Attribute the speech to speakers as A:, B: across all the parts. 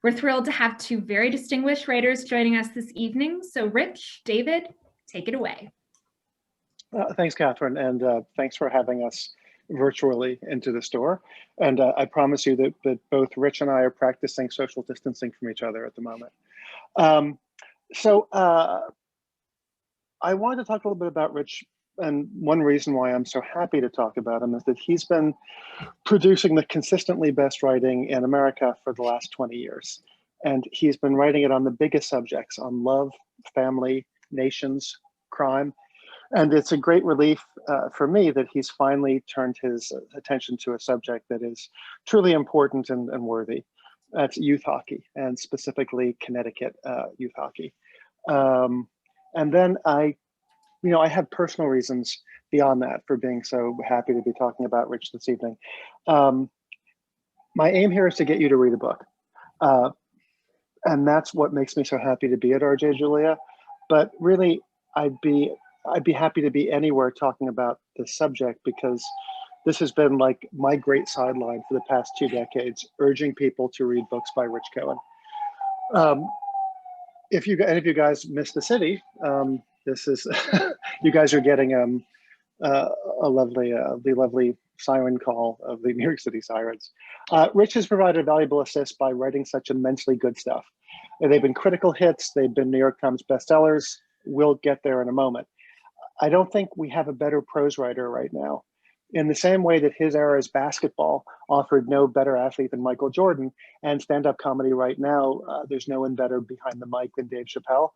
A: We're thrilled to have two very distinguished writers joining us this evening. So Rich, David, take it away.
B: Thanks, Catherine, and thanks for having us virtually into the store. And I promise you that both Rich and I are practicing social distancing from each other at the moment. I wanted to talk a little bit about Rich, and one reason why I'm so happy to talk about him is that he's been producing the consistently best writing in America for the last 20 years. And he's been writing it on the biggest subjects, on love, family, nations, crime. And it's a great relief for me that he's finally turned his attention to a subject that is truly important and worthy. That's youth hockey, and specifically Connecticut youth hockey. And then I have personal reasons beyond that for being so happy to be talking about Rich this evening. My aim here is to get you to read a book. And that's what makes me so happy to be at RJ Julia. But really, I'd be happy to be anywhere talking about this subject, because this has been like my great sideline for the past 2 decades, urging people to read books by Rich Cohen. If any of you guys missed the city, this is you guys are getting a lovely siren call of the New York City sirens. Rich has provided a valuable assist by writing such immensely good stuff. They've been critical hits. They've been New York Times bestsellers. We'll get there in a moment. I don't think we have a better prose writer right now. In the same way that his era's basketball offered no better athlete than Michael Jordan, and stand-up comedy right now, there's no one better behind the mic than Dave Chappelle.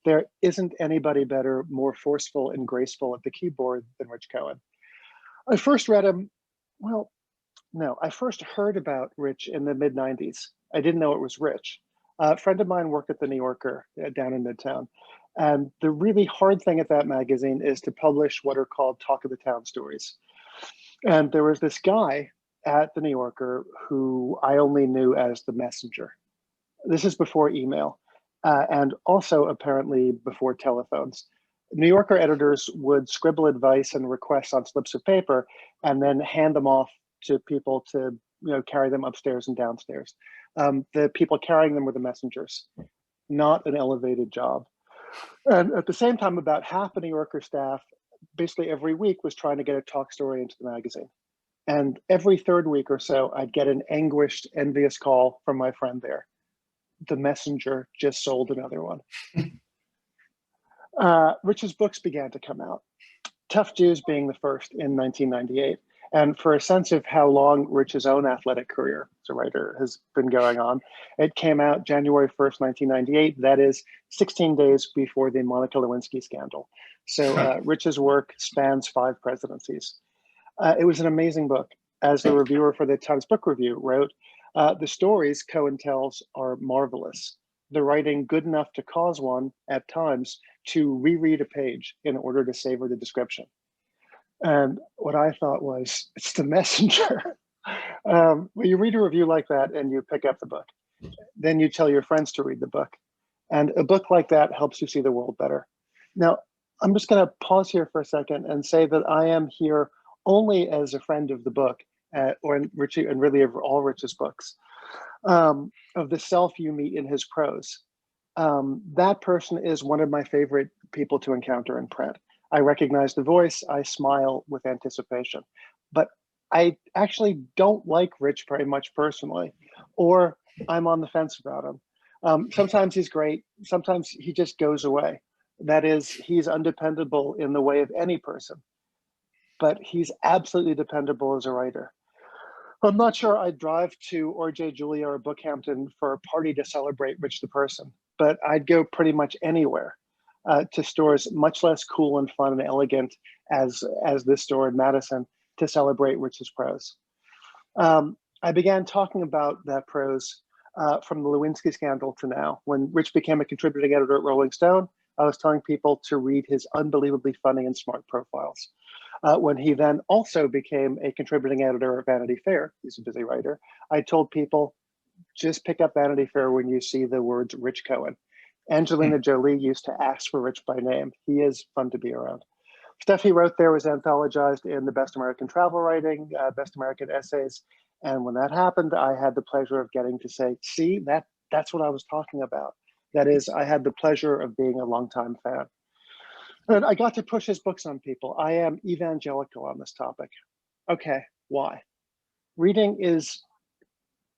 B: There isn't anybody better, more forceful and graceful at the keyboard than Rich Cohen. I first read him, I first heard about Rich in the mid-90s. I didn't know it was Rich. A friend of mine worked at the New Yorker down in Midtown. And the really hard thing at that magazine is to publish what are called Talk of the Town stories. And there was this guy at the New Yorker who I only knew as the messenger. This is before email, and also apparently before telephones. New Yorker editors would scribble advice and requests on slips of paper and then hand them off to people to carry them upstairs and downstairs. The people carrying them were the messengers, not an elevated job. And at the same time, about half the New Yorker staff, basically every week, was trying to get a talk story into the magazine. And every third week or so, I'd get an anguished, envious call from my friend there. The messenger just sold another one. Rich's books began to come out, Tough Jews being the first in 1998. And for a sense of how long Rich's own athletic career as a writer has been going on, it came out January 1st, 1998. That is 16 days before the Monica Lewinsky scandal. So Rich's work spans 5 presidencies. It was an amazing book. As the reviewer for the Times Book Review wrote, the stories Cohen tells are marvelous. The writing good enough to cause one, at times, to reread a page in order to savor the description. And what I thought was, it's the messenger. When you read a review like that and you pick up the book, then you tell your friends to read the book. And a book like that helps you see the world better. Now, I'm just going to pause here for a second and say that I am here only as a friend of the book, and really of all Rich's books, of the self you meet in his prose. That person is one of my favorite people to encounter in print. I recognize the voice, I smile with anticipation. But I actually don't like Rich very much personally, or I'm on the fence about him. Sometimes he's great, sometimes he just goes away. That is, he's undependable in the way of any person, but he's absolutely dependable as a writer. I'm not sure I'd drive to RJ Julia or Bookhampton for a party to celebrate Rich the person, but I'd go pretty much anywhere. To stores much less cool and fun and elegant as this store in Madison to celebrate Rich's prose. I began talking about that prose from the Lewinsky scandal to now. When Rich became a contributing editor at Rolling Stone, I was telling people to read his unbelievably funny and smart profiles. When he then also became a contributing editor at Vanity Fair, he's a busy writer, I told people, just pick up Vanity Fair when you see the words Rich Cohen. Angelina Jolie used to ask for Rich by name. He is fun to be around. Stuff he wrote there was anthologized in the Best American Travel Writing, Best American Essays. And when that happened, I had the pleasure of getting to say, see, that That's what I was talking about. That is, I had the pleasure of being a longtime fan. And I got to push his books on people. I am evangelical on this topic. Okay, why? Reading is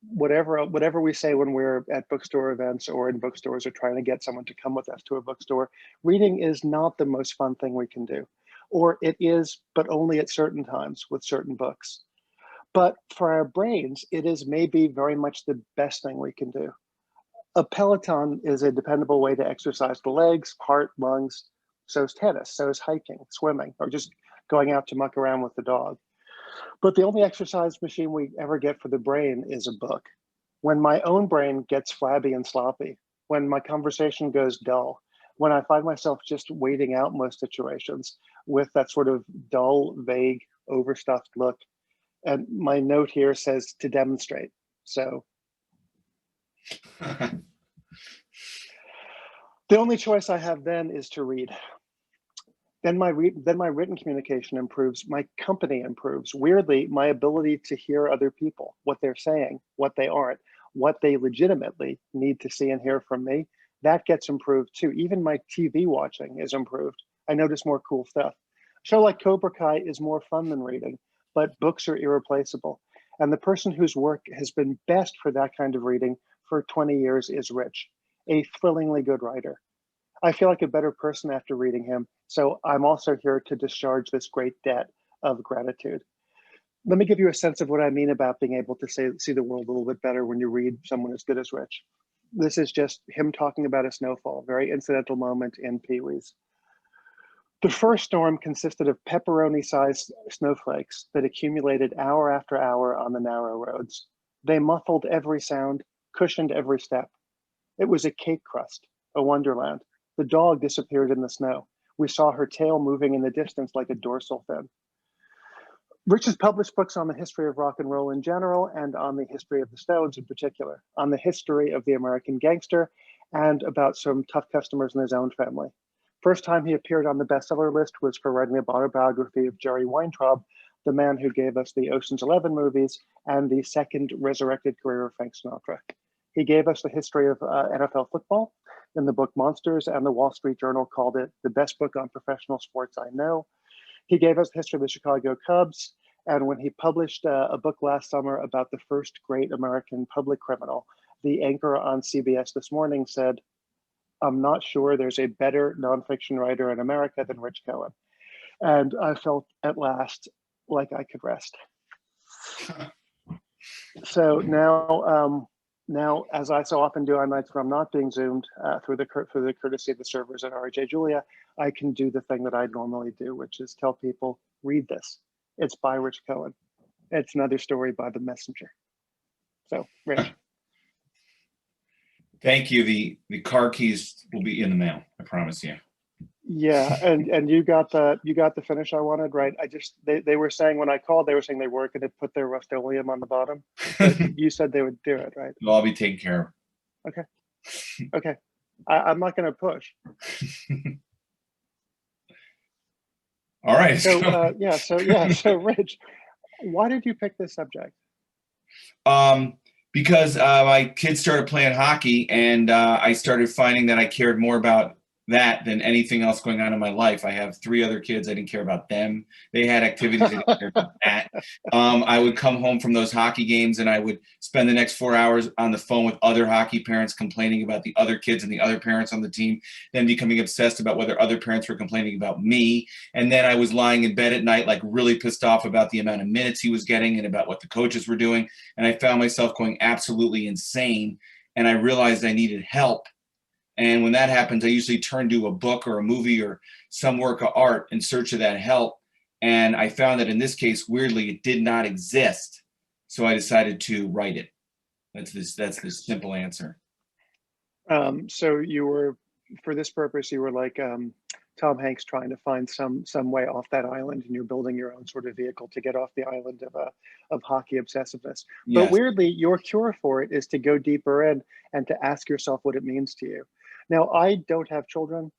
B: whatever we say when we're at bookstore events or in bookstores or trying to get someone to come with us to a bookstore. Reading is not the most fun thing we can do, or it is, but only at certain times with certain books. But for our brains, it is maybe very much the best thing we can do. A Peloton is a dependable way to exercise the legs, heart, lungs. So is tennis, so is hiking, swimming, or just going out to muck around with the dog. But the only exercise machine we ever get for the brain is a book. When my own brain gets flabby and sloppy, when my conversation goes dull, when I find myself just waiting out most situations with that sort of dull, vague, overstuffed look, and my note here says to demonstrate. So the only choice I have then is to read. Then my written communication improves, my company improves. Weirdly, my ability to hear other people, what they're saying, what they aren't, what they legitimately need to see and hear from me, that gets improved too. Even my TV watching is improved. I notice more cool stuff. A show like Cobra Kai is more fun than reading, but books are irreplaceable. And the person whose work has been best for that kind of reading for 20 years is Rich, a thrillingly good writer. I feel like a better person after reading him. So I'm also here to discharge this great debt of gratitude. Let me give you a sense of what I mean about being able to see the world a little bit better when you read someone as good as Rich. This is just him talking about a snowfall, very incidental moment in Pee-wee's. The first storm consisted of pepperoni-sized snowflakes that accumulated hour after hour on the narrow roads. They muffled every sound, cushioned every step. It was a cake crust, a wonderland. The dog disappeared in the snow. We saw her tail moving in the distance like a dorsal fin. Rich has published books on the history of rock and roll in general and on the history of the Stones in particular, on the history of the American gangster, and about some tough customers in his own family. First time he appeared on the bestseller list was for writing a autobiography of Jerry Weintraub, the man who gave us the Ocean's 11 movies and the second resurrected career of Frank Sinatra. He gave us the history of NFL football in the book Monsters, and the Wall Street Journal called it the best book on professional sports I know. He gave us the history of the Chicago Cubs, and when he published a book last summer about the first great American public criminal, the anchor on CBS This Morning said, "I'm not sure there's a better nonfiction writer in America than Rich Cohen." And I felt at last like I could rest. So now, as I so often do on nights when I'm not being Zoomed through the courtesy of the servers at RJ Julia, I can do the thing that I normally do, which is tell people, read this. It's by Rich Cohen. It's another story by The Messenger. So, Rich.
C: Thank you. The car keys will be in the mail. I promise you.
B: Yeah, and you got the finish I wanted, right? They were saying when I called, they were saying they were going to put their Rust-Oleum on the bottom. But you said they would do it, right?
C: It'll all be taken care of.
B: Okay. I'm not going to push.
C: All right.
B: So Rich, why did you pick this subject?
C: Because my kids started playing hockey, and I started finding that I cared more about that than anything else going on in my life. I have 3 other kids. I didn't care about them. They had activities. I didn't care about that. I would come home from those hockey games, and I would spend the next 4 hours on the phone with other hockey parents complaining about the other kids and the other parents on the team, then becoming obsessed about whether other parents were complaining about me. And then I was lying in bed at night, like really pissed off about the amount of minutes he was getting and about what the coaches were doing. And I found myself going absolutely insane. And I realized I needed help. And when that happens, I usually turn to a book or a movie or some work of art in search of that help. And I found that in this case, weirdly, it did not exist. So I decided to write it. That's the simple answer.
B: So you were, for this purpose, you were like Tom Hanks trying to find some way off that island, and you're building your own sort of vehicle to get off the island of hockey obsessiveness.
C: Yes.
B: But weirdly, your cure for it is to go deeper in and to ask yourself what it means to you. Now, I don't have children.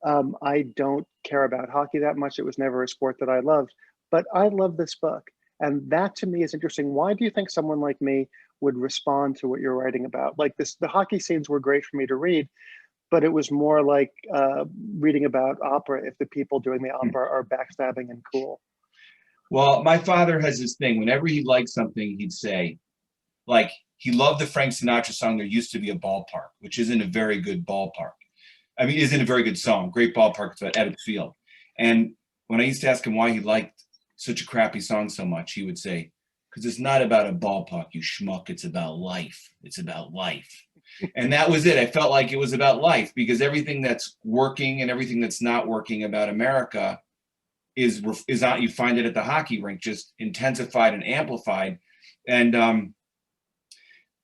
B: I don't care about hockey that much. It was never a sport that I loved, but I love this book. And that to me is interesting. Why do you think someone like me would respond to what you're writing about. Like the hockey scenes were great for me to read, but it was more like reading about opera if the people doing the opera are backstabbing and cool.
C: Well, my father has this thing. Whenever he liked something, he'd say, like, he loved the Frank Sinatra song, There Used to Be a Ballpark, which isn't a very good ballpark. I mean, isn't a very good song. Great ballpark. It's about Ebbets Field. And when I used to ask him why he liked such a crappy song so much, he would say, because it's not about a ballpark, you schmuck. It's about life. It's about life. And that was it. I felt like it was about life, because everything that's working and everything that's not working about America is out. You find it at the hockey rink, just intensified and amplified. And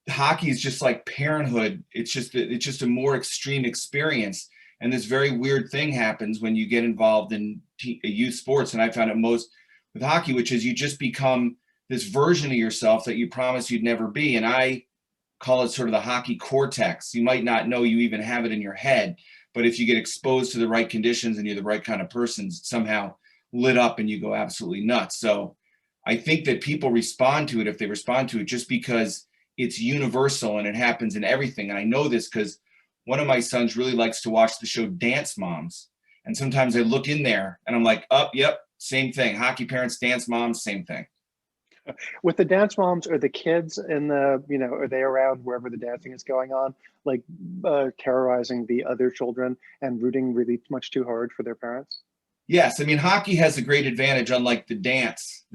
C: hockey is just like parenthood. It's just a more extreme experience. And this very weird thing happens when you get involved in youth sports. And I found it most with hockey, which is you just become this version of yourself that you promised you'd never be. And I call it sort of the hockey cortex. You might not know you even have it in your head, but if you get exposed to the right conditions and you're the right kind of person, it's somehow lit up and you go absolutely nuts. So I think that people respond to it, if they respond to it, just because it's universal and it happens in everything. And I know this because one of my sons really likes to watch the show Dance Moms. And sometimes I look in there and I'm like, oh, yep, same thing. Hockey parents, dance moms, same thing.
B: With the dance moms, are the kids in the, are they around wherever the dancing is going on, like terrorizing the other children and rooting really much too hard for their parents?
C: Yes. I mean, hockey has a great advantage, unlike the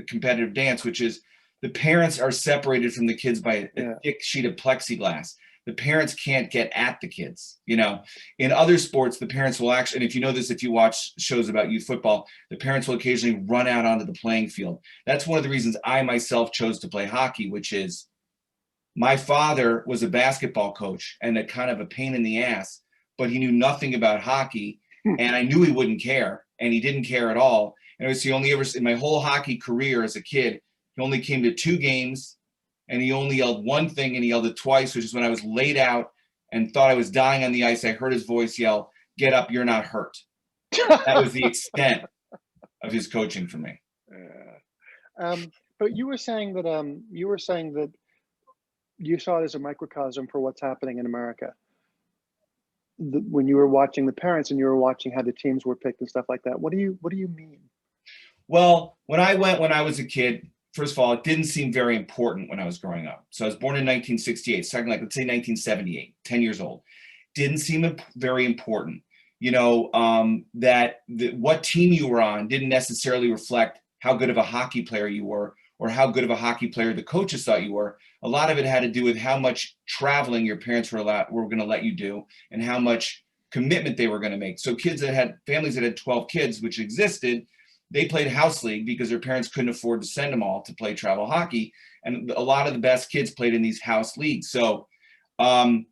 C: competitive dance, which is the parents are separated from the kids by a thick sheet of plexiglass. The parents can't get at the kids. In other sports, the parents will actually, and if you know this, if you watch shows about youth football, the parents will occasionally run out onto the playing field. That's one of the reasons I myself chose to play hockey, which is my father was a basketball coach and a kind of a pain in the ass, but he knew nothing about hockey. And I knew he wouldn't care, and he didn't care at all. And it was in my whole hockey career as a kid, he only came to 2 games. And he only yelled one thing, and he yelled it twice, which is when I was laid out and thought I was dying on the ice. I heard his voice yell, "Get up, you're not hurt." That was the extent of his coaching for me.
B: But you were saying that you saw it as a microcosm for what's happening in America. When you were watching the parents and you were watching how the teams were picked and stuff like that. What do you mean?
C: Well, when I was a kid, first of all, it didn't seem very important when I was growing up. So I was born in 1968, second, like let's say 1978, 10 years old. Didn't seem very important. What team you were on didn't necessarily reflect how good of a hockey player you were or how good of a hockey player the coaches thought you were. A lot of it had to do with how much traveling your parents were going to let you do and how much commitment they were going to make. So families that had 12 kids, which existed, they played house league because their parents couldn't afford to send them all to play travel hockey. And a lot of the best kids played in these house leagues. So, and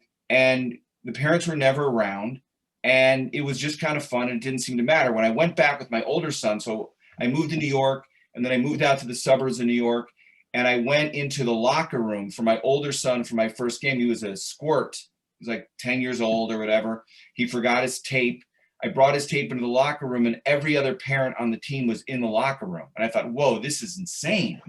C: the parents were never around, and it was just kind of fun. And it didn't seem to matter. When I went back with my older son, so I moved to New York, and then I moved out to the suburbs of New York, and I went into the locker room for my older son for my first game. He was a squirt. He was like 10 years old or whatever. He forgot his tape. I brought his tape into the locker room, and every other parent on the team was in the locker room. And I thought, whoa, this is insane.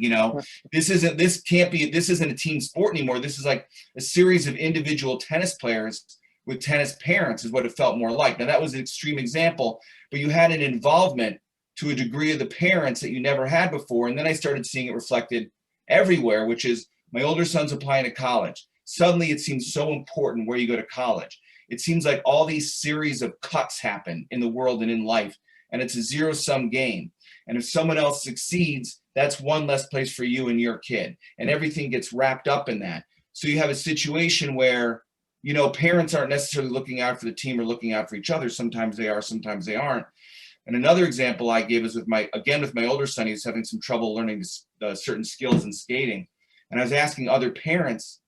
C: This isn't a team sport anymore. This is like a series of individual tennis players with tennis parents is what it felt more like. Now that was an extreme example, but you had an involvement to a degree of the parents that you never had before. And then I started seeing it reflected everywhere, which is my older son's applying to college. Suddenly it seems so important where you go to college. It seems like all these series of cuts happen in the world and in life, and it's a zero-sum game. And if someone else succeeds, that's one less place for you and your kid. And everything gets wrapped up in that. So you have a situation where, parents aren't necessarily looking out for the team or looking out for each other. Sometimes they are, sometimes they aren't. And another example I gave is with my older son. He was having some trouble learning certain skills in skating. And I was asking other parents,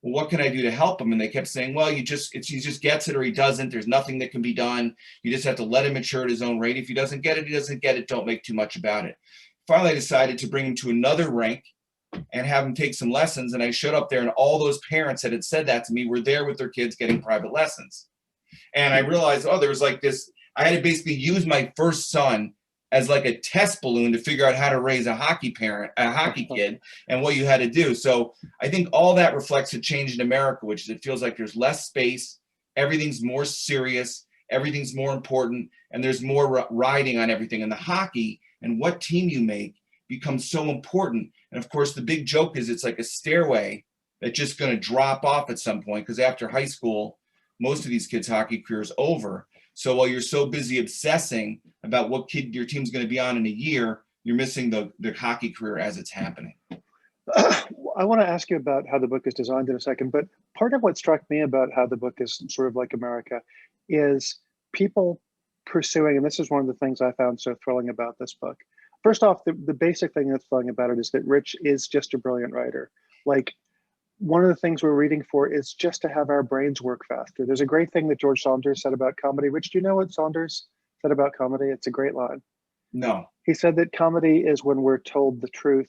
C: well, what can I do to help him? And they kept saying, well, he just gets it or he doesn't. There's nothing that can be done. You just have to let him mature at his own rate. If he doesn't get it, he doesn't get it. Don't make too much about it. Finally, I decided to bring him to another rink and have him take some lessons. And I showed up there, and all those parents that had said that to me were there with their kids getting private lessons. And I realized, there was like this. I had to basically use my first son as like a test balloon to figure out how to raise a hockey kid, and what you had to do. So I think all that reflects a change in America, which is it feels like there's less space, everything's more serious, everything's more important, and there's more riding on everything. And the hockey and what team you make becomes so important. And of course, the big joke is it's like a stairway that's just going to drop off at some point, because after high school, most of these kids' hockey career is over. So while you're so busy obsessing about what kid your team's going to be on in a year, you're missing the hockey career as it's happening.
B: I want to ask you about how the book is designed in a second, but part of what struck me about how the book is sort of like America is people pursuing, and this is one of the things I found so thrilling about this book. First off, the basic thing that's thrilling about it is that Rich is just a brilliant writer. Like, one of the things we're reading for is just to have our brains work faster. There's a great thing that George Saunders said about comedy. Rich, do you know what Saunders said about comedy? It's a great line.
C: No.
B: He said that comedy is when we're told the truth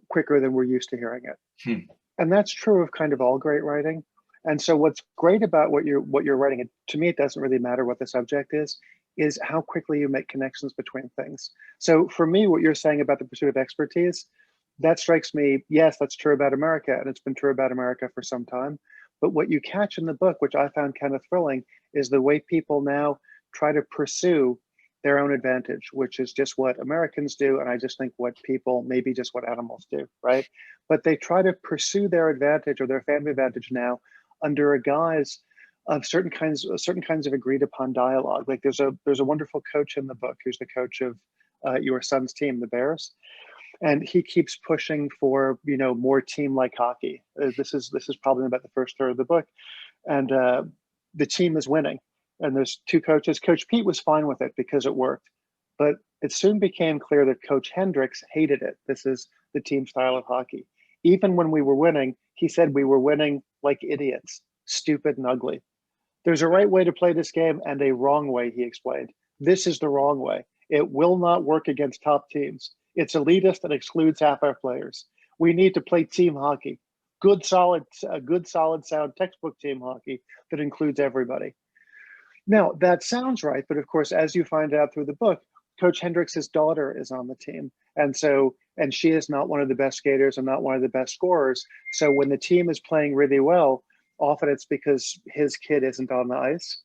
B: quicker than we're used to hearing it. And that's true of kind of all great writing. And so what's great about what you're writing, and to me, it doesn't really matter what the subject is how quickly you make connections between things. So for me, what you're saying about the pursuit of expertise, that strikes me, yes, that's true about America, and it's been true about America for some time. But what you catch in the book, which I found kind of thrilling, is the way people now try to pursue their own advantage, which is just what Americans do. And I just think what people, maybe just what animals do, right? But they try to pursue their advantage or their family advantage now under a guise of certain kinds of agreed upon dialogue. Like there's a wonderful coach in the book who's the coach of your son's team, the Bears. And he keeps pushing for, more team-like hockey. This is probably about the first third of the book. And the team is winning. And there's two coaches. Coach Pete was fine with it because it worked. But it soon became clear that Coach Hendricks hated it. This is the team style of hockey. Even when we were winning, he said we were winning like idiots, stupid and ugly. There's a right way to play this game and a wrong way, he explained. This is the wrong way. It will not work against top teams. It's elitist and excludes half our players. We need to play team hockey, good, solid, sound textbook team hockey that includes everybody. Now, that sounds right, but of course, as you find out through the book, Coach Hendricks' daughter is on the team. And she is not one of the best skaters and not one of the best scorers. So when the team is playing really well, often it's because his kid isn't on the ice.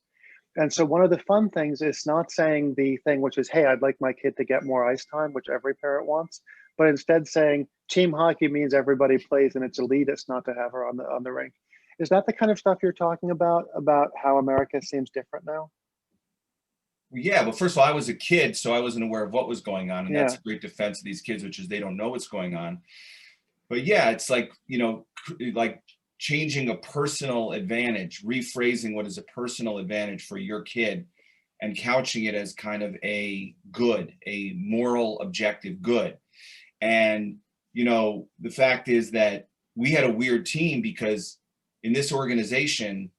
B: And so one of the fun things is not saying the thing, which is, hey, I'd like my kid to get more ice time, which every parent wants, but instead saying team hockey means everybody plays and it's elitist not to have her on the rink. Is that the kind of stuff you're talking about how America seems different now?
C: Yeah, well, first of all, I was a kid, so I wasn't aware of what was going on. And that's a great defense of these kids, which is they don't know what's going on. But yeah, it's like, like changing a personal advantage, rephrasing what is a personal advantage for your kid and couching it as kind of a good, a moral, objective good. And, the fact is that we had a weird team because in this organization,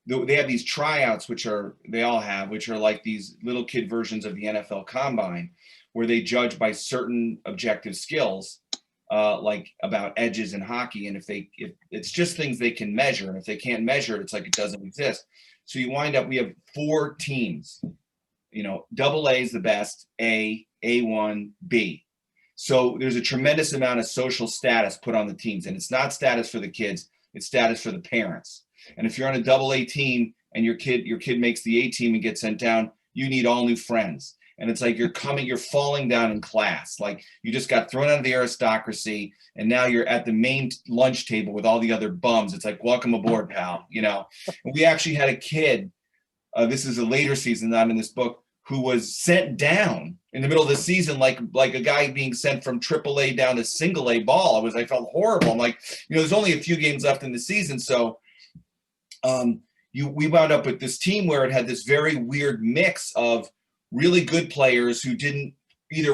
C: they have these tryouts, which are like these little kid versions of the NFL Combine, where they judge by certain objective skills, like about edges in hockey. And if it's just things they can measure, and if they can't measure it, it's like it doesn't exist. So you wind up, we have 4 teams, double A is the best, A, A1, B. So there's a tremendous amount of social status put on the teams, and it's not status for the kids, it's status for the parents. And if you're on a double A team and your kid makes the A team and gets sent down, you need all new friends. And it's like you're falling down in class. Like you just got thrown out of the aristocracy and now you're at the main lunch table with all the other bums. It's like, welcome aboard, pal. And we actually had a kid, this is a later season, not in this book, who was sent down in the middle of the season, like a guy being sent from AAA down to single A ball. I felt horrible. I'm like, there's only a few games left in the season. So we wound up with this team where it had this very weird mix of really good players who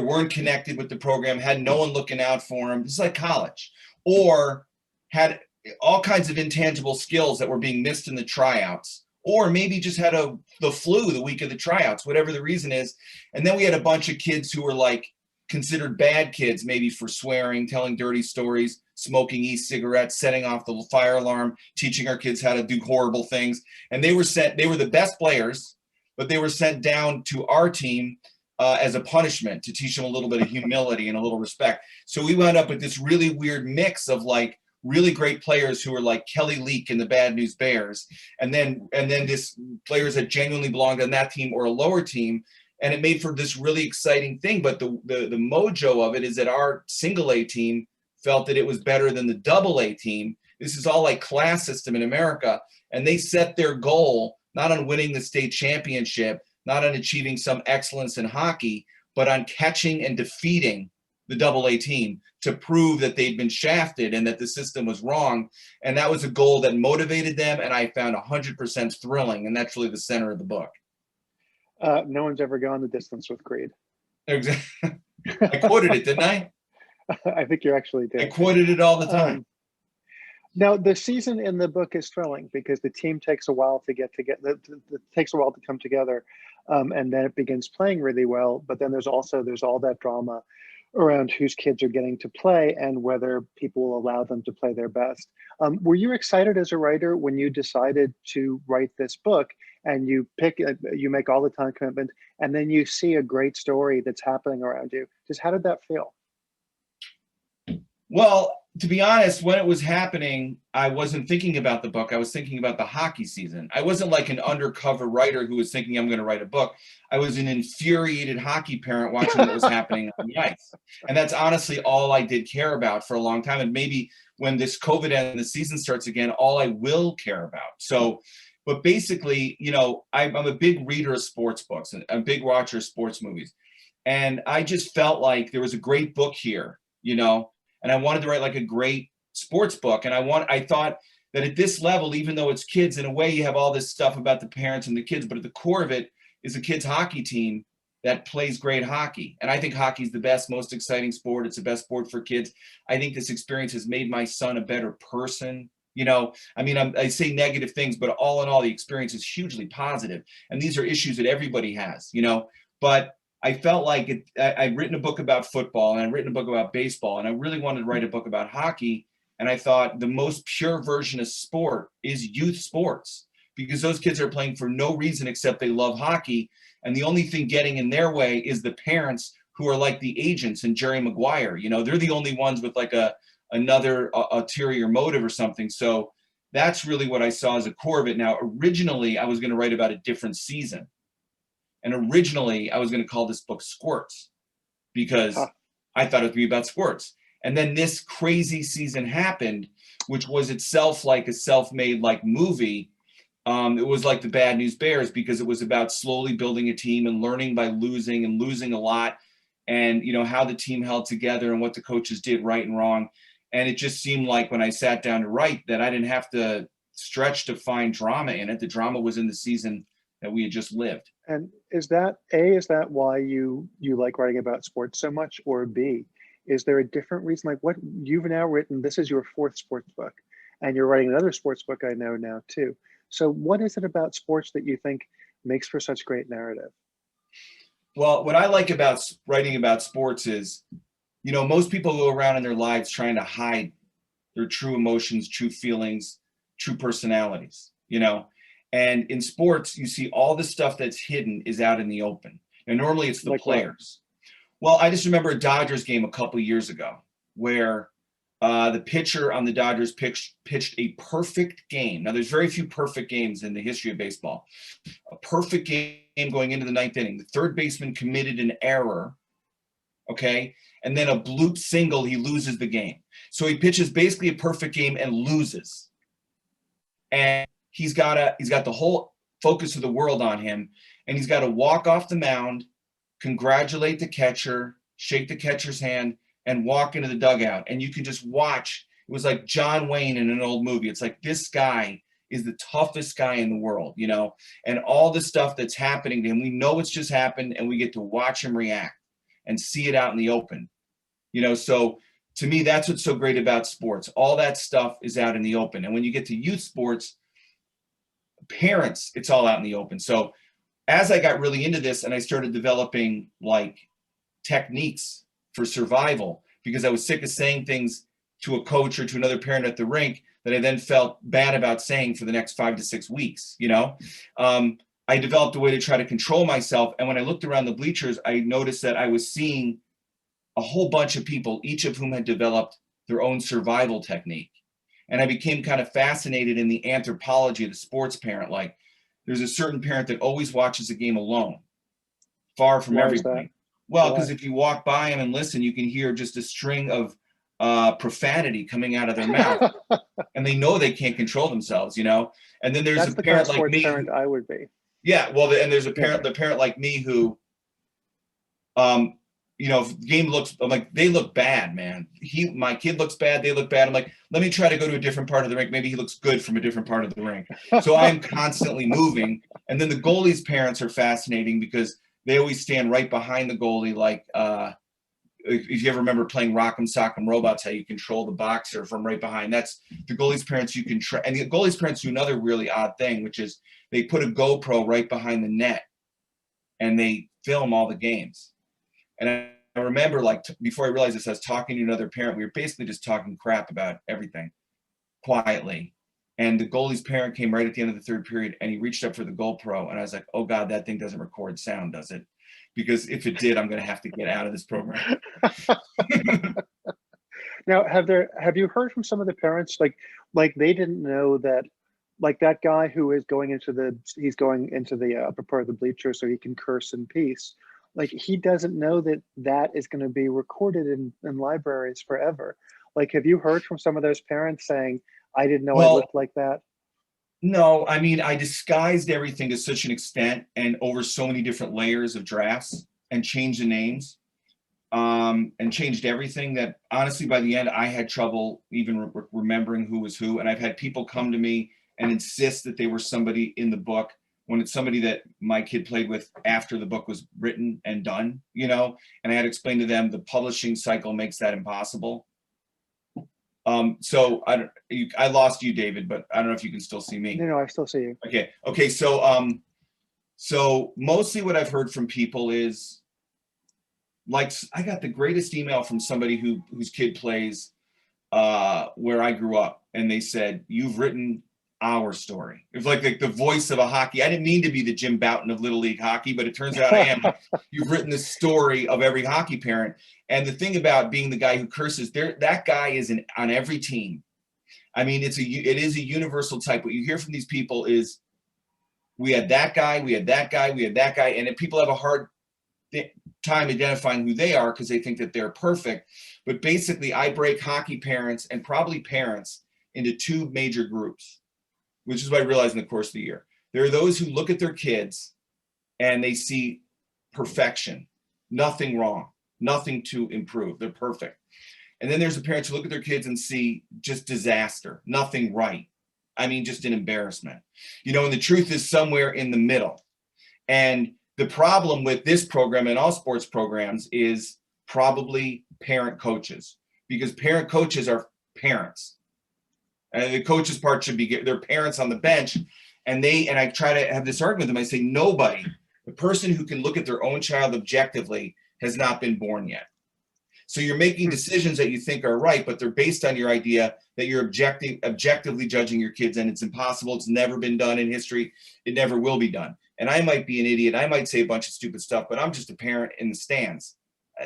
C: weren't connected with the program, had no one looking out for them. It's like college, or had all kinds of intangible skills that were being missed in the tryouts, or maybe just had the flu the week of the tryouts, whatever the reason is. And then we had a bunch of kids who were like considered bad kids, maybe for swearing, telling dirty stories, smoking e-cigarettes, setting off the fire alarm, teaching our kids how to do horrible things. And they were the best players, but they were sent down to our team as a punishment to teach them a little bit of humility and a little respect. So we wound up with this really weird mix of like really great players who were like Kelly Leak and the Bad News Bears, and then this players that genuinely belonged on that team or a lower team, and it made for this really exciting thing. But the mojo of it is that our single A team felt that it was better than the double A team. This is all like class system in America, and they set their goal not on winning the state championship, not on achieving some excellence in hockey, but on catching and defeating the double A team to prove that they'd been shafted and that the system was wrong. And that was a goal that motivated them, and I found 100% thrilling, and that's really the center of the book.
B: No one's ever gone the distance with Creed.
C: Exactly. I quoted it, didn't I?
B: I think you actually did.
C: I quoted it all the time.
B: Now, the season in the book is thrilling because the team takes a while to get together. It takes a while to come together, and then it begins playing really well. But then there's all that drama around whose kids are getting to play and whether people will allow them to play their best. Were you excited as a writer when you decided to write this book and you make all the time commitment, and then you see a great story that's happening around you? Just how did that feel?
C: Well, to be honest, when it was happening, I wasn't thinking about the book. I was thinking about the hockey season. I wasn't like an undercover writer who was thinking I'm going to write a book. I was an infuriated hockey parent watching what was happening on the ice. And that's honestly all I did care about for a long time. And maybe when this COVID and the season starts again, all I will care about. So, but basically, you know, I'm a big reader of sports books and a big watcher of sports movies. And I just felt like there was a great book here, you know, and I wanted to write like a great sports book. And I thought that at this level, even though it's kids, in a way you have all this stuff about the parents and the kids, but at the core of it is a kids hockey team that plays great hockey. And I think hockey is the best, most exciting sport. It's the best sport for kids. I think this experience has made my son a better person. You know, I mean, I say negative things, but all in all, the experience is hugely positive. And these are issues that everybody has, you know, but I felt like I'd written a book about football and I'd written a book about baseball, and I really wanted to write a book about hockey. And I thought the most pure version of sport is youth sports, because those kids are playing for no reason except they love hockey. And the only thing getting in their way is the parents who are like the agents in Jerry Maguire. You know, they're the only ones with like another ulterior motive or something. So that's really what I saw as a core of it. Now, originally, I was going to write about a different season. And originally, I was going to call this book Squirts, because I thought it would be about sports. And then this crazy season happened, which was itself like a self-made like movie. It was like the Bad News Bears, because it was about slowly building a team and learning by losing and losing a lot, and you know how the team held together and what the coaches did right and wrong. And it just seemed like when I sat down to write that I didn't have to stretch to find drama in it. The drama was in the season that we had just lived.
B: And is that why you like writing about sports so much, or B, is there a different reason? Like, what you've now written, this is your fourth sports book, and you're writing another sports book I know now too. So what is it about sports that you think makes for such great narrative?
C: Well, what I like about writing about sports is, you know, most people go around in their lives trying to hide their true emotions, true feelings, true personalities, you know. And in sports, you see all the stuff that's hidden is out in the open. And normally it's the players. Well, I just remember a Dodgers game a couple of years ago where the pitcher on the Dodgers pitched a perfect game. Now, there's very few perfect games in the history of baseball. A perfect game going into the ninth inning. The third baseman committed an error, okay? And then a bloop single, he loses the game. So he pitches basically a perfect game and loses. And he's got the whole focus of the world on him, and he's got to walk off the mound, congratulate the catcher, shake the catcher's hand, and walk into the dugout. And you can just watch. It was like John Wayne in an old movie. It's like, this guy is the toughest guy in the world, you know, and all the stuff that's happening to him, we know it's just happened, and we get to watch him react and see it out in the open, you know. So to me, that's what's so great about sports. All that stuff is out in the open. And when you get to youth sports, parents, it's all out in the open. So as I got really into this and I started developing like techniques for survival, because I was sick of saying things to a coach or to another parent at the rink that I then felt bad about saying for the next 5 to 6 weeks, you know, I developed a way to try to control myself. And when I looked around the bleachers, I noticed that I was seeing a whole bunch of people, each of whom had developed their own survival technique. And I became kind of fascinated in the anthropology of the sports parent. Like, there's a certain parent that always watches a game alone, far from
B: Why is that?
C: everybody. Well, because
B: Why?
C: if you walk by them and listen, you can hear just a string of profanity coming out of their mouth, and they know they can't control themselves, you know? And then there's
B: That's
C: a
B: the kind of
C: parent like
B: sports
C: me.
B: parent I would be.
C: Yeah, well, and there's a parent,
B: Yeah.
C: the parent like me who, you know, if the game looks, I'm like, they look bad, man. My kid looks bad, they look bad. I'm like, let me try to go to a different part of the rink. Maybe he looks good from a different part of the rink. So I'm constantly moving. And then the goalie's parents are fascinating because they always stand right behind the goalie. Like, if you ever remember playing Rock'em Sock'em Robots, how you control the boxer from right behind. That's the goalie's parents. You can and the goalie's parents do another really odd thing, which is they put a GoPro right behind the net and they film all the games. And I remember, like, before I realized this, I was talking to another parent. We were basically just talking crap about everything quietly. And the goalie's parent came right at the end of the third period, and he reached up for the GoPro. And I was like, oh, God, that thing doesn't record sound, does it? Because if it did, I'm going to have to get out of this program.
B: Now, have you heard from some of the parents, like they didn't know that, like that guy who is going into the upper part of the bleacher so he can curse in peace. Like, he doesn't know that that is going to be recorded in libraries forever. Like, have you heard from some of those parents saying, I didn't know I looked like that?
C: No, I mean, I disguised everything to such an extent and over so many different layers of drafts and changed the names and changed everything that honestly, by the end, I had trouble even remembering who was who. And I've had people come to me and insist that they were somebody in the book when it's somebody that my kid played with after the book was written and done, you know, and I had to explain to them the publishing cycle makes that impossible. So I lost you, David, but I don't know if you can still see me.
B: No, I still see you.
C: Okay. So mostly what I've heard from people is, like, I got the greatest email from somebody whose kid plays where I grew up, and they said, you've written our story. It was like the voice of a hockey. I didn't mean to be the Jim Bouton of Little League hockey, but it turns out I am. You've written the story of every hockey parent. And the thing about being the guy who curses, that guy is on every team. I mean, it is a universal type. What you hear from these people is, we had that guy, we had that guy, we had that guy, and people have a hard time identifying who they are because they think that they're perfect. But basically, I break hockey parents and probably parents into two major groups, which is what I realized in the course of the year. There are those who look at their kids and they see perfection, nothing wrong, nothing to improve. They're perfect. And then there's the parents who look at their kids and see just disaster, nothing right. I mean, just an embarrassment, you know, and the truth is somewhere in the middle. And the problem with this program and all sports programs is probably parent coaches, because parent coaches are parents. And the coaches part should be their parents on the bench. And I try to have this argument with them. I say, nobody, the person who can look at their own child objectively has not been born yet. So you're making decisions that you think are right, but they're based on your idea that you're objectively judging your kids, and it's impossible. It's never been done in history. It never will be done. And I might be an idiot. I might say a bunch of stupid stuff, but I'm just a parent in the stands,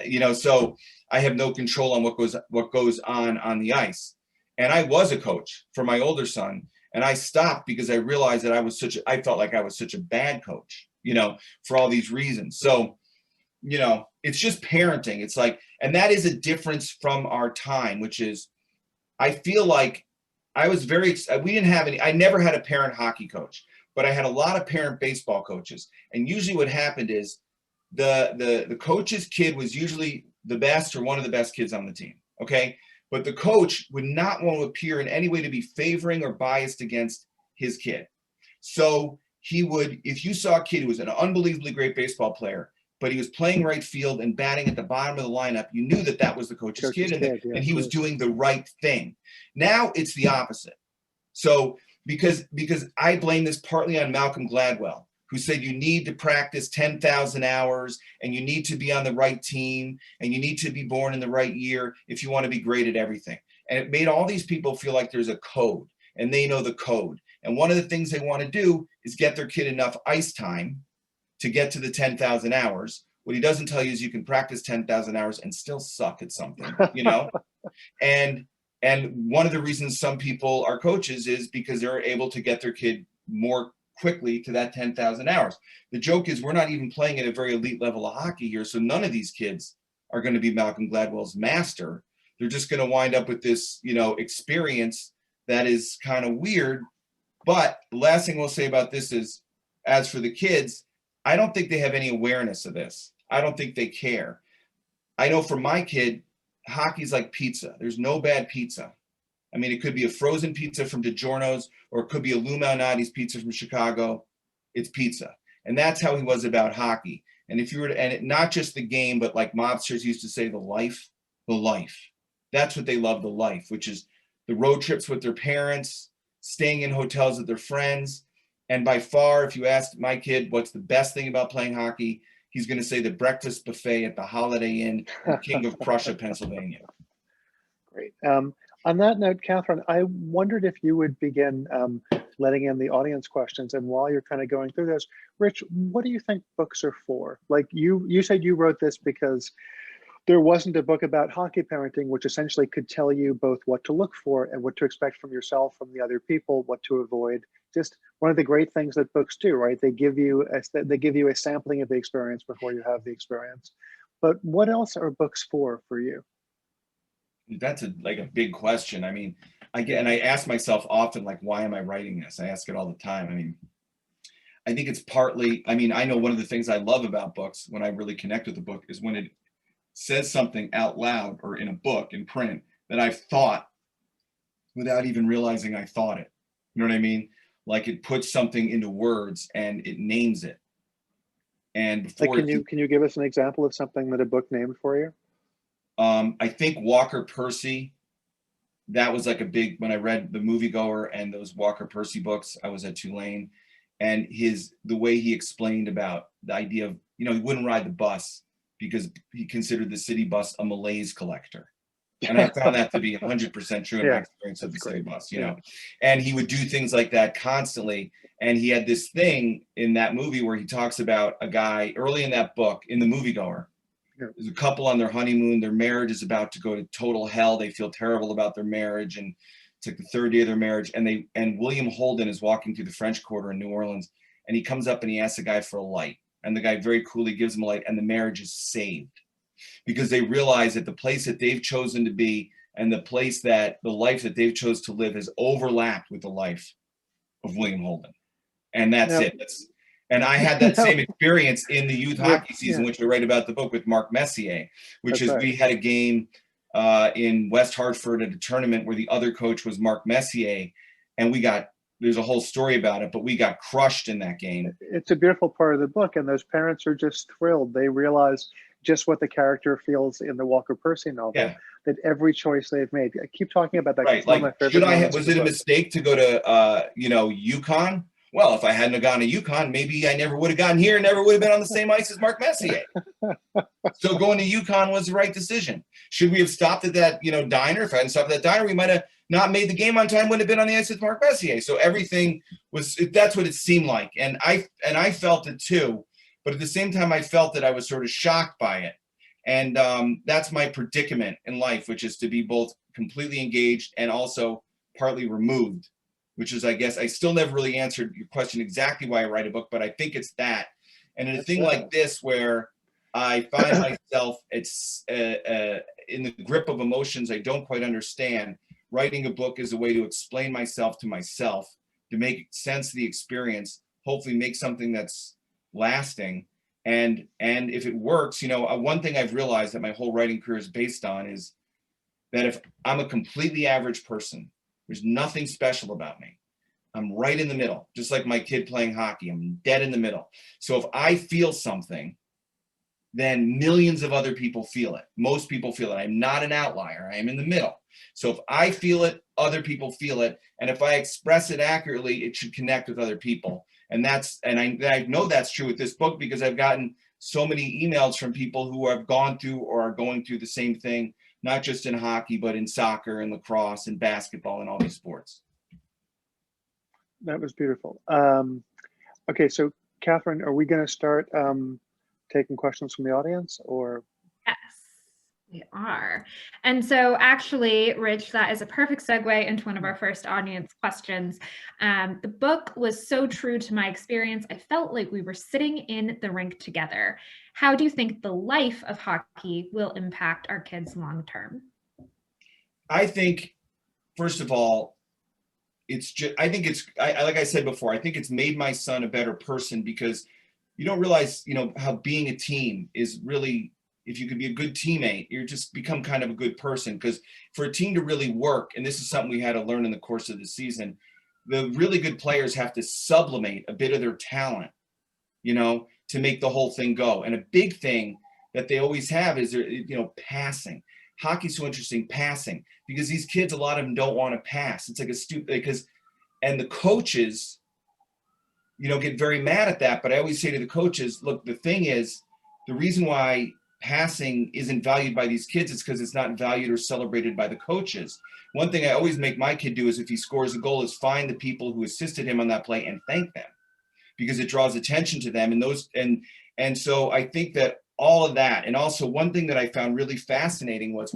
C: you know, so I have no control on what goes on the ice. And I was a coach for my older son, and I stopped because I realized that I felt like I was such a bad coach, you know, for all these reasons. So, you know, it's just parenting. It's like, and that is a difference from our time, which is, I feel like I never had a parent hockey coach, but I had a lot of parent baseball coaches. And usually what happened is the coach's kid was usually the best or one of the best kids on the team. Okay. But the coach would not want to appear in any way to be favoring or biased against his kid. So he would, if you saw a kid who was an unbelievably great baseball player, but he was playing right field and batting at the bottom of the lineup, you knew that was the coach's kid, and he was doing the right thing. Now it's the opposite. So because I blame this partly on Malcolm Gladwell, who said you need to practice 10,000 hours and you need to be on the right team and you need to be born in the right year if you want to be great at everything. And it made all these people feel like there's a code and they know the code. And one of the things they want to do is get their kid enough ice time to get to the 10,000 hours. What he doesn't tell you is you can practice 10,000 hours and still suck at something, you know? And one of the reasons some people are coaches is because they're able to get their kid more quickly to that 10,000 hours. The joke is we're not even playing at a very elite level of hockey here. So none of these kids are going to be Malcolm Gladwell's master. They're just going to wind up with this, you know, experience that is kind of weird. But the last thing we'll say about this is, as for the kids, I don't think they have any awareness of this. I don't think they care. I know for my kid, hockey's like pizza. There's no bad pizza. I mean, it could be a frozen pizza from DiGiorno's, or it could be a Lou Malnati's pizza from Chicago. It's pizza. And that's how he was about hockey. And if you were to, and it, not just the game, but like mobsters used to say, the life. That's what they love, the life, which is the road trips with their parents, staying in hotels with their friends. And by far, if you ask my kid what's the best thing about playing hockey, he's going to say the breakfast buffet at the Holiday Inn in King of Prussia, Pennsylvania.
B: Great. On that note, Catherine, I wondered if you would begin letting in the audience questions. And while you're kind of going through this, Rich, what do you think books are for? Like you said you wrote this because there wasn't a book about hockey parenting, which essentially could tell you both what to look for and what to expect from yourself, from the other people, what to avoid. Just one of the great things that books do, right? They give you a sampling of the experience before you have the experience. But what else are books for you?
C: That's like a big question. I mean, I ask myself often, like, why am I writing this? I ask it all the time. I mean, I think it's partly, I mean, I know one of the things I love about books when I really connect with the book is when it says something out loud or in a book in print that I've thought without even realizing I thought it. You know what I mean? Like it puts something into words and it names it. And before,
B: like, can you give us an example of something that a book named for you?
C: I think Walker Percy, that was like a big, when I read The Moviegoer and those Walker Percy books, I was at Tulane, and the way he explained about the idea of, you know, he wouldn't ride the bus because he considered the city bus a malaise collector. And I found that to be 100% true in my experience of the city bus, you know. And he would do things like that constantly. And he had this thing in that movie where he talks about a guy early in that book, in The Moviegoer. There's a couple on their honeymoon. Their marriage is about to go to total hell. They feel terrible about their marriage, and it's like the third day of their marriage. And William Holden is walking through the French Quarter in New Orleans, and he comes up and he asks the guy for a light, and the guy very coolly gives him a light, and the marriage is saved because they realize that the place that they've chosen to be and the life that they've chose to live has overlapped with the life of William Holden, and that's it. And I had that same experience in the youth hockey season, which I write about the book with Mark Messier, which is we had a game in West Hartford at a tournament where the other coach was Mark Messier, and there's a whole story about it, but we got crushed in that game.
B: It's a beautiful part of the book, and those parents are just thrilled. They realize just what the character feels in the Walker Percy novel, that every choice they've made. I keep talking about that.
C: Right. Like, was it a mistake to go to, UConn? Well, if I hadn't gone to UConn, maybe I never would have gotten here and never would have been on the same ice as Mark Messier. So going to UConn was the right decision. Should we have stopped at that, diner? If I hadn't stopped at that diner, we might have not made the game on time, wouldn't have been on the ice with Mark Messier. So everything that's what it seemed like. And I felt it too. But at the same time, I felt that I was sort of shocked by it. And that's my predicament in life, which is to be both completely engaged and also partly removed, which is, I guess, I still never really answered your question exactly why I write a book, but I think it's that. And in a thing like this, where I find myself in the grip of emotions I don't quite understand, writing a book is a way to explain myself, to make sense of the experience, hopefully make something that's lasting. And if it works, one thing I've realized that my whole writing career is based on is that if I'm a completely average person, there's nothing special about me. I'm right in the middle, just like my kid playing hockey. I'm dead in the middle. So if I feel something, then millions of other people feel it. Most people feel it. I'm not an outlier. I am in the middle. So if I feel it, other people feel it. And if I express it accurately, it should connect with other people. And I know that's true with this book because I've gotten so many emails from people who have gone through or are going through the same thing, not just in hockey, but in soccer and lacrosse and basketball and all these sports.
B: That was beautiful. Okay, so Catherine, are we going to start taking questions from the audience, or?
A: Yes, we are. And so actually, Rich, that is a perfect segue into one of our first audience questions. The book was so true to my experience. I felt like we were sitting in the rink together. How do you think the life of hockey will impact our kids long term?
C: I think, first of all, it's just, I think it's, like I said before, I think it's made my son a better person, because you don't realize, how being a team is really, if you could be a good teammate, you're just become kind of a good person. Because for a team to really work, and this is something we had to learn in the course of the season, the really good players have to sublimate a bit of their talent, to make the whole thing go. And a big thing that they always have is, passing. Hockey's so interesting, passing, because these kids, a lot of them don't want to pass. It's like a stupid, and the coaches, get very mad at that. But I always say to the coaches, look, the thing is, the reason why passing isn't valued by these kids is because it's not valued or celebrated by the coaches. One thing I always make my kid do is, if he scores a goal, is find the people who assisted him on that play and thank them, because it draws attention to them. And so I think that all of that. And also, one thing that I found really fascinating was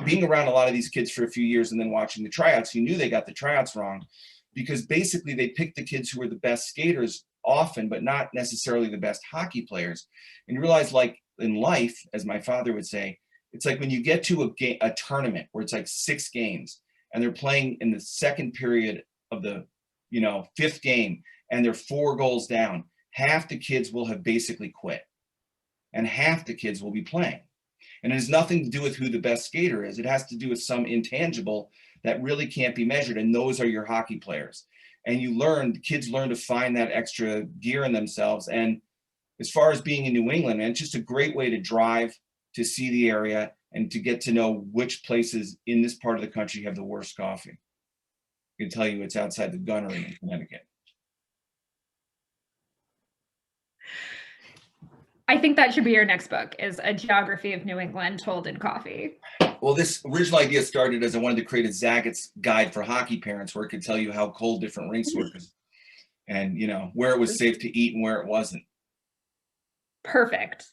C: being around a lot of these kids for a few years and then watching the tryouts. You knew they got the tryouts wrong, because basically they picked the kids who were the best skaters often, but not necessarily the best hockey players. And you realize, like in life, as my father would say, it's like when you get to a tournament where it's like 6 games and they're playing in the second period of the, 5th game, and they're 4 goals down, half the kids will have basically quit and half the kids will be playing. And it has nothing to do with who the best skater is. It has to do with some intangible that really can't be measured. And those are your hockey players. And the kids learn to find that extra gear in themselves. And as far as being in New England, and it's just a great way to drive, to see the area, and to get to know which places in this part of the country have the worst coffee. I can tell you it's outside the Gunnery in Connecticut.
A: I think that should be your next book, is a geography of New England told in coffee.
C: Well, this original idea started as I wanted to create a Zaggett's guide for hockey parents, where it could tell you how cold different rinks were, and where it was safe to eat and where it wasn't.
A: Perfect.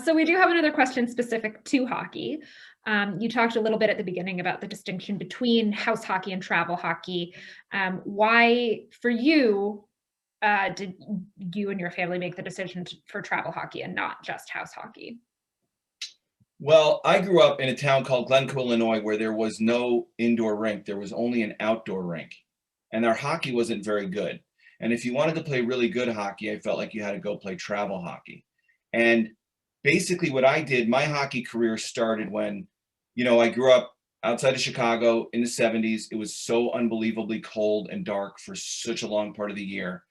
A: So we do have another question specific to hockey. You talked a little bit at the beginning about the distinction between house hockey and travel hockey. Why, for you, did you and your family make the decision for travel hockey and not just house hockey?
C: Well, I grew up in a town called Glencoe, Illinois, where there was no indoor rink. There was only an outdoor rink, and our hockey wasn't very good. And if you wanted to play really good hockey, I felt like you had to go play travel hockey. And basically what I did, my hockey career started when, I grew up outside of Chicago in the 70s. It was so unbelievably cold and dark for such a long part of the year.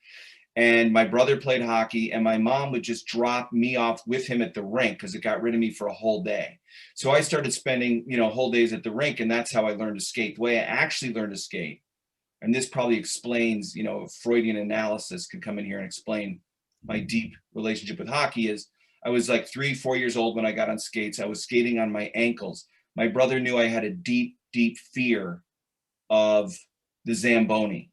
C: And my brother played hockey, and my mom would just drop me off with him at the rink because it got rid of me for a whole day. So I started spending, whole days at the rink, and that's how I learned to skate. The way I actually learned to skate, and this probably explains, Freudian analysis could come in here and explain my deep relationship with hockey, is I was like 3-4 years old when I got on skates. I was skating on my ankles. My brother knew I had a deep, deep fear of the Zamboni.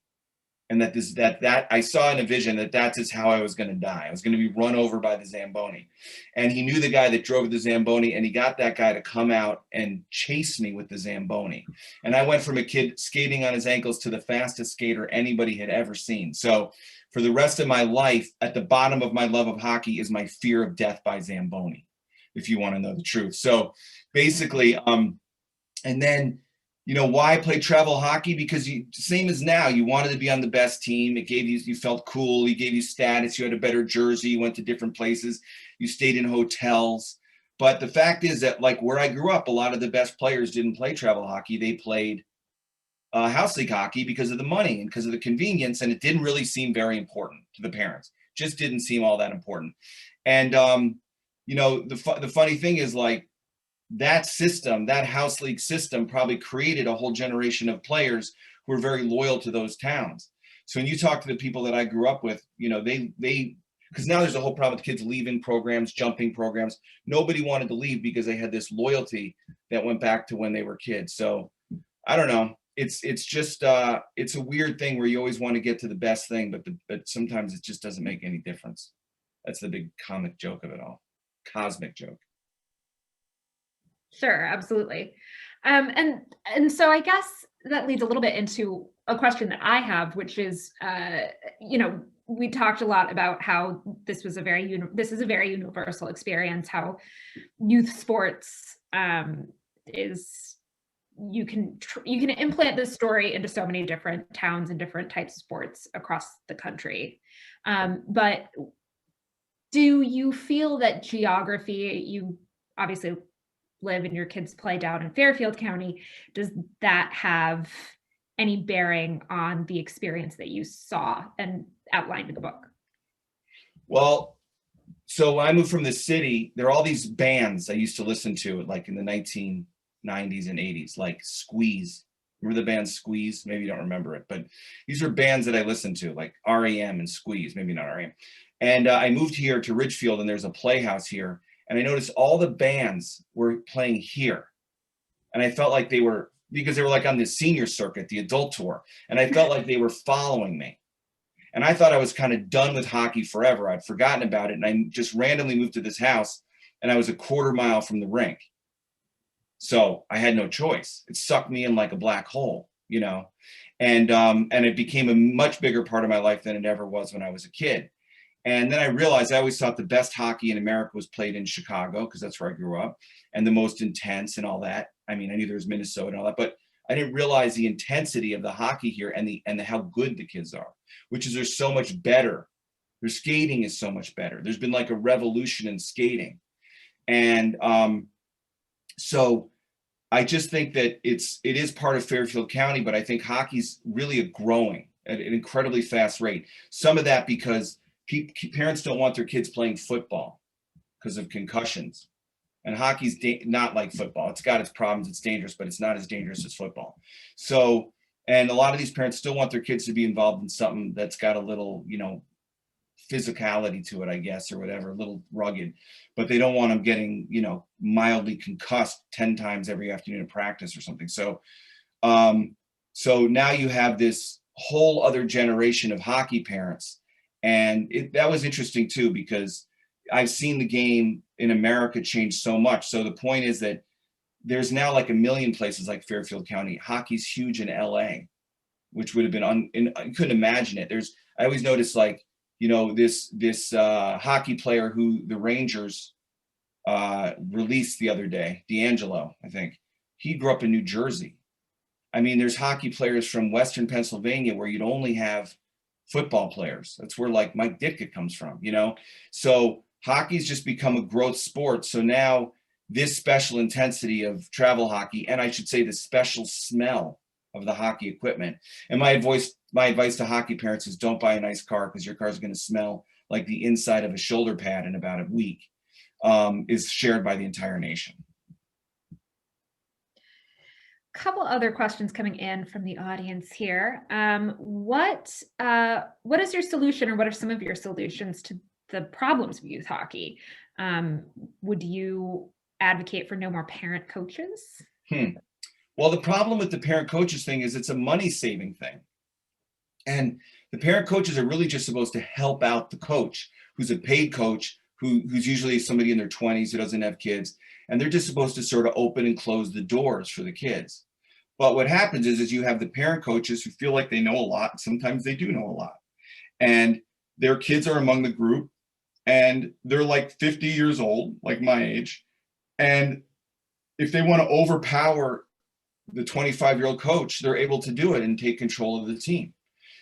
C: And that I saw in a vision that is how I was going to die. I was going to be run over by the Zamboni. And he knew the guy that drove the Zamboni, and he got that guy to come out and chase me with the Zamboni. And I went from a kid skating on his ankles to the fastest skater anybody had ever seen. So for the rest of my life, at the bottom of my love of hockey is my fear of death by Zamboni, if you want to know the truth. So basically, and then, why play travel hockey? Because same as now, you wanted to be on the best team. It gave you felt cool. It gave you status. You had a better jersey. You went to different places. You stayed in hotels. But the fact is that, like where I grew up, a lot of the best players didn't play travel hockey. They played house league hockey because of the money and because of the convenience. And it didn't really seem very important to the parents. Just didn't seem all that important. And, the funny thing is, like, that system, that house league system, probably created a whole generation of players who were very loyal to those towns. So when you talk to the people that I grew up with, they because now there's a whole problem with kids leaving programs, jumping programs. Nobody wanted to leave because they had this loyalty that went back to when they were kids. So I don't know. it's just it's a weird thing where you always want to get to the best thing, but sometimes it just doesn't make any difference. That's the big comic joke of it all, cosmic joke.
A: Sure, absolutely. And so I guess that leads a little bit into a question that I have, which is, we talked a lot about how this is a very universal experience, how youth sports is you can implant this story into so many different towns and different types of sports across the country. But do you feel that geography, you obviously live and your kids play down in Fairfield County, does that have any bearing on the experience that you saw and outlined in the book?
C: Well, so when I moved from the city, there are all these bands I used to listen to, like in the 1990s and 80s, like Squeeze. Remember the band Squeeze? Maybe you don't remember it, but these are bands that I listened to, like REM and Squeeze, maybe not REM. And I moved here to Ridgefield, and there's a playhouse here. And I noticed all the bands were playing here. And I felt like they were, because they were like on the senior circuit, the adult tour. And I felt like they were following me. And I thought I was kind of done with hockey forever. I'd forgotten about it. And I just randomly moved to this house, and I was a quarter mile from the rink. So I had no choice. It sucked me in like a black hole, and it became a much bigger part of my life than it ever was when I was a kid. And then I realized I always thought the best hockey in America was played in Chicago, because that's where I grew up, and the most intense and all that. I mean, I knew there was Minnesota and all that, but I didn't realize the intensity of the hockey here and how good the kids are, which is they're so much better. Their skating is so much better. There's been like a revolution in skating. And so I just think that it is part of Fairfield County, but I think hockey's really growing at an incredibly fast rate. Some of that because parents don't want their kids playing football because of concussions. And hockey's not like football. It's got its problems. It's dangerous, but it's not as dangerous as football. So, and a lot of these parents still want their kids to be involved in something that's got a little, physicality to it, I guess, or whatever, a little rugged, but they don't want them getting, mildly concussed 10 times every afternoon of practice or something. So, so now you have this whole other generation of hockey parents. And that was interesting too, because I've seen the game in America change so much. So the point is that there's now like a million places like Fairfield County. Hockey's huge in LA, which would have been I couldn't imagine it. I always notice like, this hockey player who the Rangers released the other day, D'Angelo, I think. He grew up in New Jersey. I mean, there's hockey players from Western Pennsylvania where you'd only have football players. That's where like Mike Ditka comes from, So hockey's just become a growth sport. So now this special intensity of travel hockey, and I should say the special smell of the hockey equipment. And my advice to hockey parents is don't buy a nice car, because your car is going to smell like the inside of a shoulder pad in about a week, is shared by the entire nation.
A: Couple other questions coming in from the audience here. What is your solution, or what are some of your solutions to the problems of youth hockey? Would you advocate for no more parent coaches?
C: Well, the problem with the parent coaches thing is it's a money saving thing. And the parent coaches are really just supposed to help out the coach, who's a paid coach, who's usually somebody in their 20s who doesn't have kids. And they're just supposed to sort of open and close the doors for the kids. But what happens is you have the parent coaches who feel like they know a lot. Sometimes they do know a lot. And their kids are among the group, and they're like 50 years old, like my age. And if they want to overpower the 25-year-old coach, they're able to do it and take control of the team.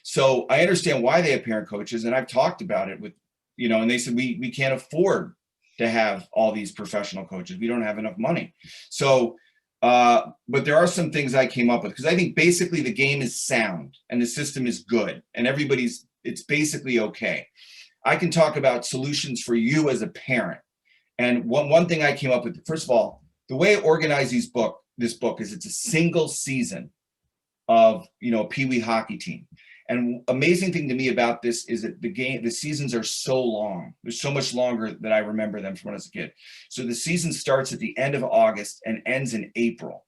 C: So I understand why they have parent coaches. And I've talked about it with, and they said, we can't afford to have all these professional coaches. We don't have enough money. So, but there are some things I came up with, because I think basically the game is sound and the system is good and it's basically okay. I can talk about solutions for you as a parent. And one thing I came up with, first of all, the way I organize this book is it's a single season of, Pee Wee hockey team. And amazing thing to me about this is that the seasons are so long. They're so much longer than I remember them from when I was a kid. So the season starts at the end of August and ends in April.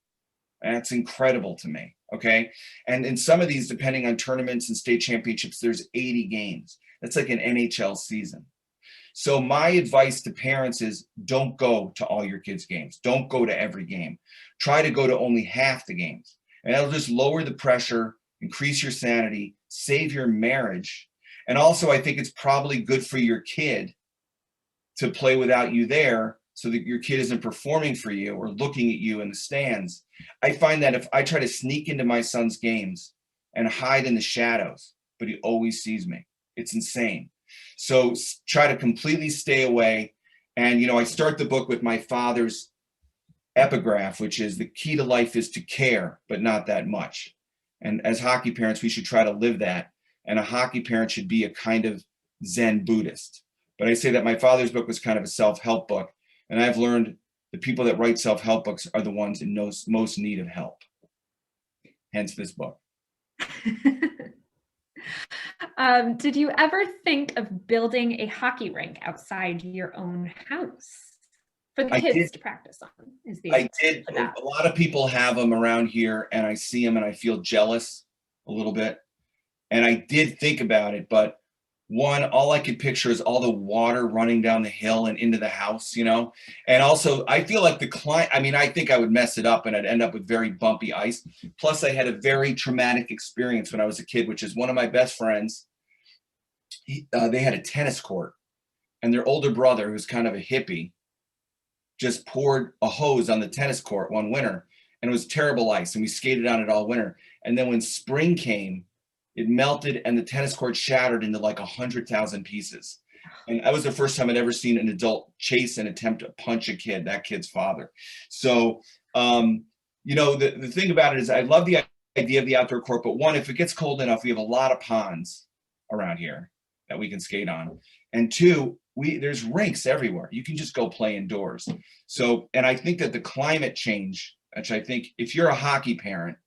C: And that's incredible to me. Okay. And in some of these, depending on tournaments and state championships, there's 80 games. That's like an NHL season. So my advice to parents is don't go to all your kids' games. Don't go to every game. Try to go to only half the games. And that'll just lower the pressure, increase your sanity, save your marriage. And also, I think it's probably good for your kid to play without you there so that your kid isn't performing for you or looking at you in the stands. I find that if I try to sneak into my son's games and hide in the shadows, but he always sees me, it's insane. So try to completely stay away. And, I start the book with my father's epigraph, which is the key to life is to care, but not that much. And as hockey parents, we should try to live that. And a hockey parent should be a kind of Zen Buddhist. But I say that my father's book was kind of a self-help book. And I've learned the people that write self-help books are the ones in most need of help. Hence this book.
A: Did you ever think of building a hockey rink outside your own house for the kids to practice on?
C: I did. A lot of people have them around here, and I see them and I feel jealous a little bit. And I did think about it, but one, all I could picture is all the water running down the hill and into the house, And also, I feel like I think I would mess it up and I'd end up with very bumpy ice. Plus, I had a very traumatic experience when I was a kid, which is one of my best friends. They had a tennis court, and their older brother, who's kind of a hippie, just poured a hose on the tennis court one winter, and it was terrible ice, and we skated on it all winter. And then when spring came, it melted and the tennis court shattered into like 100,000 pieces. And that was the first time I'd ever seen an adult chase and attempt to punch a kid, that kid's father. So, the thing about it is I love the idea of the outdoor court, but one, if it gets cold enough, we have a lot of ponds around here that we can skate on. And two, there's rinks everywhere. You can just go play indoors. So, and I think that the climate change, which I think if you're a hockey parent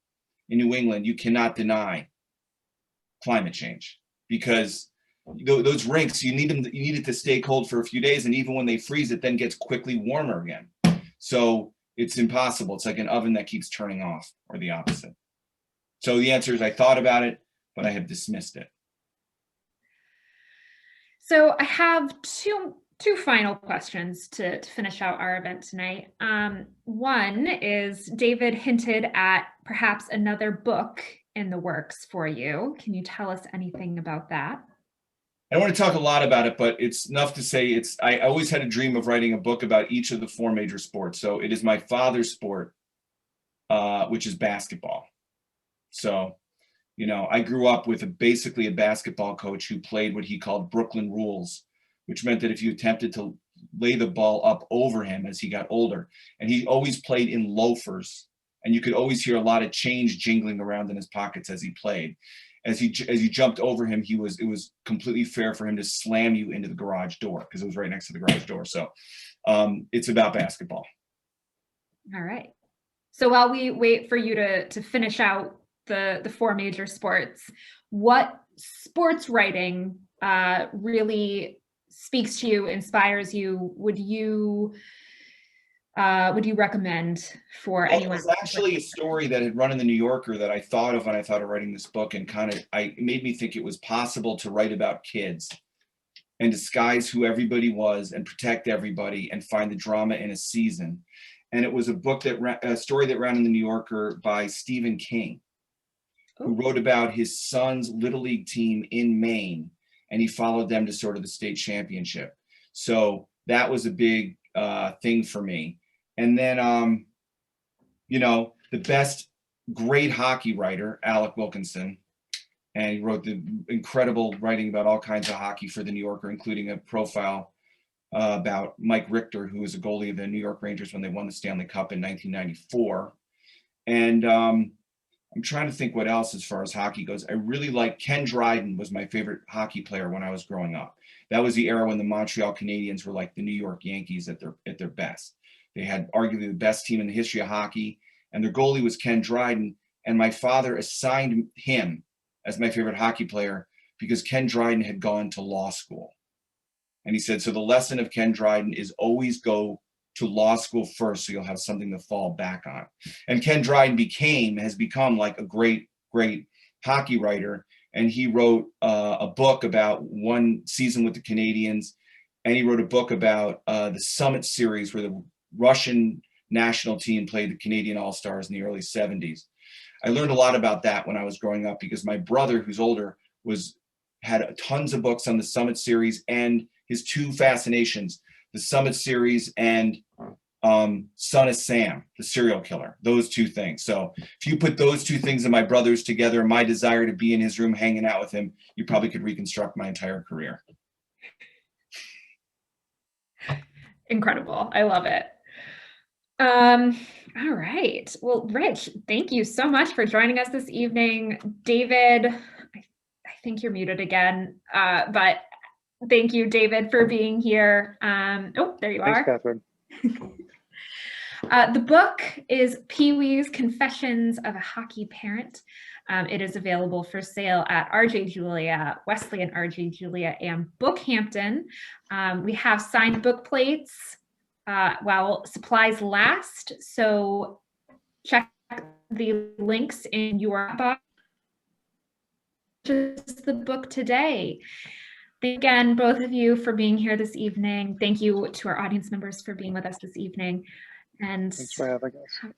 C: in New England, you cannot deny climate change, because those rinks, you need it to stay cold for a few days, and even when they freeze, it then gets quickly warmer again. So it's impossible. It's like an oven that keeps turning off, or the opposite. So the answer is I thought about it, but I have dismissed it.
A: So I have two final questions to finish out our event tonight. One is, David hinted at perhaps another book in the works for you. Can you tell us anything about that?
C: I don't want to talk a lot about it, but it's enough to say I always had a dream of writing a book about each of the four major sports. So it is my father's sport, which is basketball. So, I grew up with basically a basketball coach who played what he called Brooklyn rules, which meant that if you attempted to lay the ball up over him as he got older, and he always played in loafers, and you could always hear a lot of change jingling around in his pockets as he played. As you jumped over him, it was completely fair for him to slam you into the garage door, because it was right next to the garage door. So it's about basketball.
A: All right. So while we wait for you to finish out the four major sports, what sports writing really speaks to you, inspires you? Would you recommend for anyone?
C: It was actually a story that had run in the New Yorker that I thought of when I thought of writing this book, and it made me think it was possible to write about kids and disguise who everybody was and protect everybody and find the drama in a season. And it was a story that ran in the New Yorker by Stephen King, who wrote about his son's Little League team in Maine, and he followed them to sort of the state championship. So that was a big thing for me. And then, the best great hockey writer, Alec Wilkinson, and he wrote the incredible writing about all kinds of hockey for the New Yorker, including a profile about Mike Richter, who was a goalie of the New York Rangers when they won the Stanley Cup in 1994. And I'm trying to think what else as far as hockey goes. I really like Ken Dryden was my favorite hockey player when I was growing up. That was the era when the Montreal Canadiens were like the New York Yankees at their best. They had arguably the best team in the history of hockey, and their goalie was Ken Dryden. And my father assigned him as my favorite hockey player because Ken Dryden had gone to law school. And he said, so the lesson of Ken Dryden is always go to law school first, so you'll have something to fall back on. And Ken Dryden has become like a great hockey writer, and he wrote a book about one season with the Canadiens, and he wrote a book about the Summit Series where the Russian national team played the Canadian All-Stars in the early 70s. I learned a lot about that when I was growing up because my brother, who's older, had tons of books on the Summit Series and his two fascinations, the Summit Series and Son of Sam, the serial killer, those two things. So if you put those two things in my brother's together, my desire to be in his room hanging out with him, you probably could reconstruct my entire career.
A: Incredible. I love it. All right. Well, Rich, thank you so much for joining us this evening. David, I think you're muted again, but thank you, David, for being here. Oh, there you are.
B: Thanks, Catherine.
A: The book is Pee-wee's Confessions of a Hockey Parent. It is available for sale at RJ Julia, Wesleyan RJ Julia, and Bookhampton. We have signed book plates while supplies last, so check the links in your box. Just the book today. Thank you again, both of you, for being here this evening. Thank you to our audience members for being with us this evening. And
B: thanks for having us.